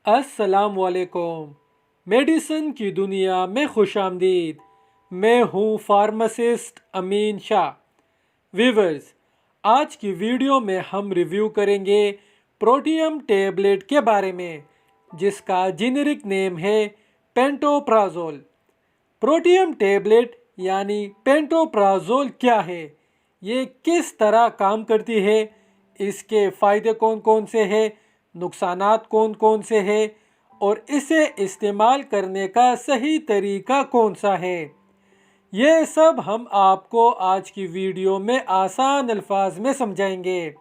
अस्सलाम वालेकुम। मेडिसिन की दुनिया में खुश आमदीद। मैं हूँ फार्मासिस्ट अमीन शाह। व्यूवर्स, आज की वीडियो में हम रिव्यू करेंगे प्रोटियम टेबलेट के बारे में, जिसका जेनेरिक नेम है पेंटोप्राजोल। प्रोटियम टेबलेट यानी पेंटोप्राजोल क्या है, ये किस तरह काम करती है, इसके फ़ायदे कौन कौन से हैं, नुकसानात कौन कौन से हैं और इसे इस्तेमाल करने का सही तरीका कौन सा है, ये सब हम आपको आज की वीडियो में आसान अल्फाज में समझाएंगे।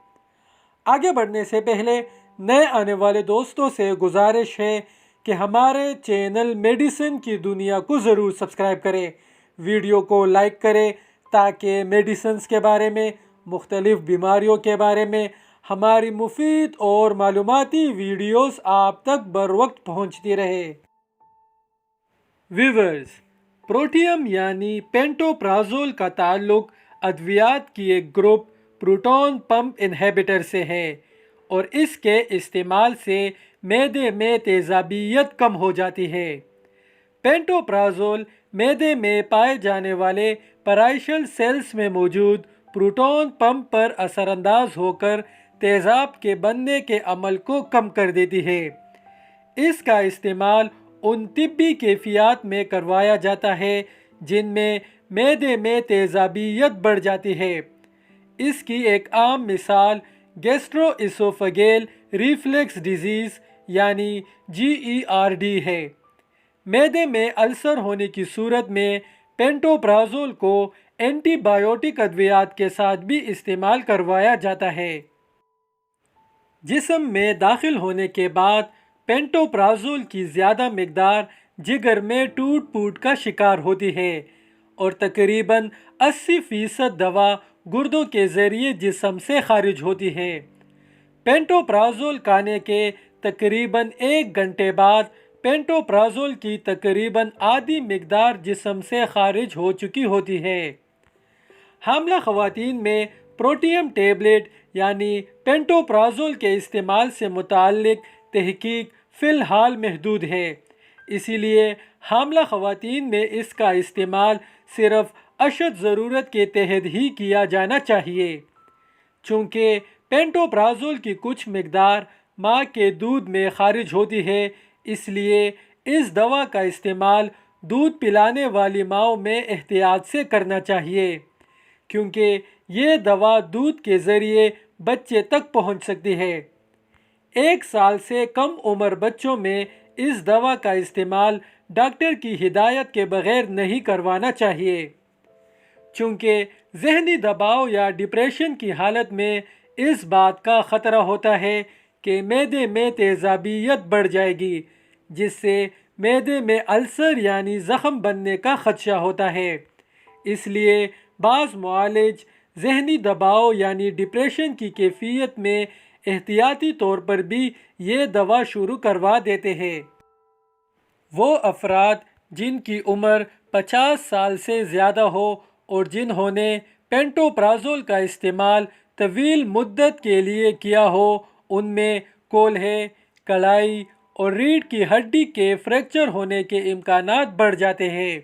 आगे बढ़ने से पहले नए आने वाले दोस्तों से गुजारिश है कि हमारे चैनल मेडिसिन की दुनिया को ज़रूर सब्सक्राइब करें, वीडियो को लाइक करें ताकि मेडिसिन्स के बारे में, मुख्तलिफ़ बीमारियों के बारे में हमारी मुफीद और मालूमाती वीडियोस आप तक बर वक्त पहुँचती रहे। व्यूवर्स, प्रोटियम यानी पेंटोप्राजोल का ताल्लुक अद्वियात की एक ग्रुप प्रोटॉन पंप इनहिबिटर से है और इसके इस्तेमाल से मैदे में तेज़ाबियत कम हो जाती है। पेंटोप्राजोल मैदे में पाए जाने वाले पैराइशल सेल्स में मौजूद प्रोटॉन पंप पर असरअंदाज होकर तेज़ाब के बनने के अमल को कम कर देती है। इसका इस्तेमाल उन तिब्बी कैफियत में करवाया जाता है जिनमें मैदे में तेज़ाबियत बढ़ जाती है। इसकी एक आम मिसाल गैस्ट्रोइसोफेगल रिफ्लेक्स डिजीज़ यानी GERD है। मैदे में अल्सर होने की सूरत में पेंटोप्राजोल को एंटीबायोटिक अद्वियात के साथ भी इस्तेमाल करवाया जाता है। जिस्म में दाखिल होने के बाद पेंटोप्राजोल की ज़्यादा मिकदार जिगर में टूट फूट का शिकार होती है और तकरीबन 80% दवा गुर्दों के ज़रिए जिस्म से खारिज होती है। पेंटोप्राजोल खाने के तकरीबन 1 घंटे बाद पेंटोप्राजोल की तकरीबन आधी मिकदार जिस्म से खारिज हो चुकी होती है। हामला ख़वातीन में प्रोटियम टेबलेट यानी पेंटोप्राजोल के इस्तेमाल से मुताल्लिक तहकीक फ़िलहाल महदूद है, इसीलिए हामला ख़वातीन में इसका इस्तेमाल सिर्फ अशद ज़रूरत के तहत ही किया जाना चाहिए। चूँकि पेंटोप्राजोल की कुछ मिकदार माँ के दूध में खारिज होती है, इसलिए इस दवा का इस्तेमाल दूध पिलाने वाली माँओं में एहतियात से करना चाहिए, क्योंकि ये दवा दूध के ज़रिए बच्चे तक पहुंच सकती है। 1 साल से कम उम्र बच्चों में इस दवा का इस्तेमाल डॉक्टर की हिदायत के बगैर नहीं करवाना चाहिए, चूँकि जहनी दबाव या डिप्रेशन की हालत में इस बात का ख़तरा होता है कि मैदे में तेज़ाबियत बढ़ जाएगी, जिससे मैदे में अल्सर यानी ज़ख़म बनने का ख़दशा होता है। इसलिए बाज़ मुआलिज जहनी दबाव यानी डिप्रेशन की कैफियत में एहतियाती तौर पर भी ये दवा शुरू करवा देते हैं। वो अफराद जिनकी उम्र 50 साल से ज़्यादा हो और जिन्होंने पेंटोप्राजोल का इस्तेमाल तवील मुद्दत के लिए किया हो, उनमें कोल्हे, कलाई और रीढ़ की हड्डी के फ्रैक्चर होने के इम्कानात बढ़ जाते हैं।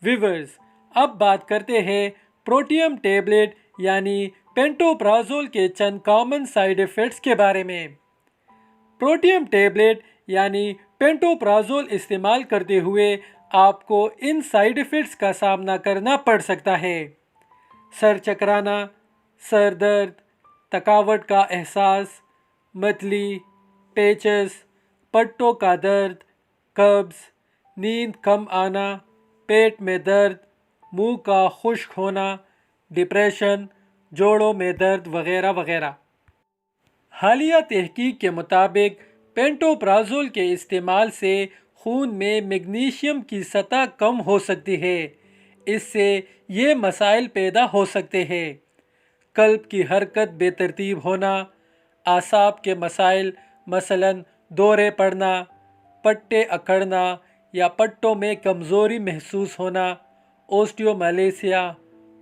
व्यूवर्स, अब बात करते हैं प्रोटियम टेबलेट यानी पेंटोप्राजोल के चंद कॉमन साइड इफ़ेक्ट्स के बारे में। प्रोटियम टेबलेट यानी पेंटोप्राजोल इस्तेमाल करते हुए आपको इन साइड इफ़ेक्ट्स का सामना करना पड़ सकता है: सर चकराना, सर दर्द, थकावट का एहसास, मतली, पेचस, पट्टों का दर्द, कब्ज़, नींद कम आना, पेट में दर्द, मुंह का खुश्क होना, डिप्रेशन, जोड़ों में दर्द वगैरह वगैरह। हालिया तहकीक के मुताबिक पेंटोप्राजोल के इस्तेमाल से खून में मैग्नीशियम की सतह कम हो सकती है। इससे ये मसाइल पैदा हो सकते हैं: कल्ब की हरकत बेतरतीब होना, आसाब के मसाइल मसलन दौरे पड़ना, पट्टे अकड़ना या पट्टों में कमज़ोरी महसूस होना, ओस्टियोमलेसिया,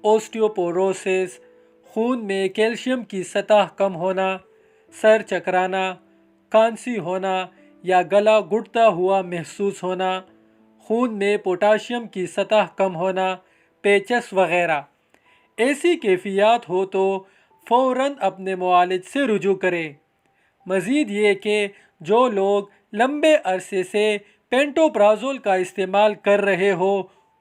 ओस्टियोपोरोसिस, खून में कैल्शियम की सतह कम होना, सर चकराना, खांसी होना یا گلا گھٹتا ہوا محسوس ہونا، خون میں پوٹاشیم کی سطح کم ہونا، پیچس وغیرہ۔ ایسی کیفیات ہو تو فوراً اپنے معالج سے رجوع کریں۔ مزید یہ کہ جو لوگ لمبے عرصے سے پینٹوپرازول کا استعمال کر رہے ہو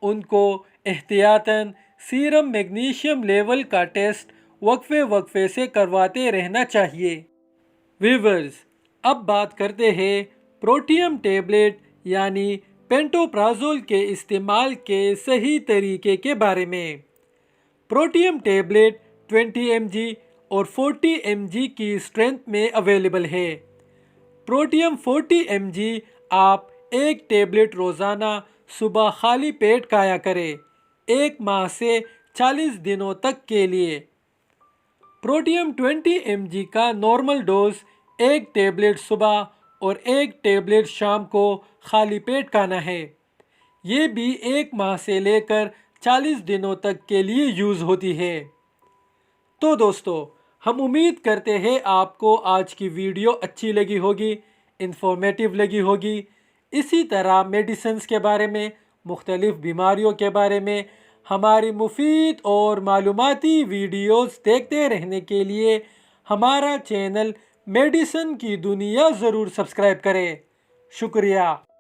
ان کو احتیاطاً سیرم میگنیشیم لیول کا ٹیسٹ وقفے وقفے سے کرواتے رہنا چاہیے۔ ویورز، اب بات کرتے ہیں پروٹیم ٹیبلٹ یعنی پینٹوپرازول کے استعمال کے صحیح طریقے کے بارے میں۔ پروٹیم ٹیبلٹ 20 mg اور 40 mg کی اسٹرینتھ میں اویلیبل ہے۔ پروٹیم 40 mg آپ ایک ٹیبلٹ روزانہ صبح خالی پیٹ کھایا کریں، 1 ماہ سے 40 دنوں تک کے لیے۔ پروٹیم 20 mg کا نارمل ڈوز 1 ٹیبلٹ صبح اور 1 ٹیبلٹ شام کو خالی پیٹ کھانا ہے۔ یہ بھی 1 ماہ سے لے کر 40 دنوں تک کے لیے یوز ہوتی ہے۔ تو دوستو، ہم امید کرتے ہیں آپ کو آج کی ویڈیو اچھی لگی ہوگی، انفارمیٹیو لگی ہوگی۔ اسی طرح میڈیسنز کے بارے میں، مختلف بیماریوں کے بارے میں ہماری مفید اور معلوماتی ویڈیوز دیکھتے رہنے کے لیے ہمارا چینل میڈیسن کی دنیا ضرور سبسکرائب کریں۔ شکریہ۔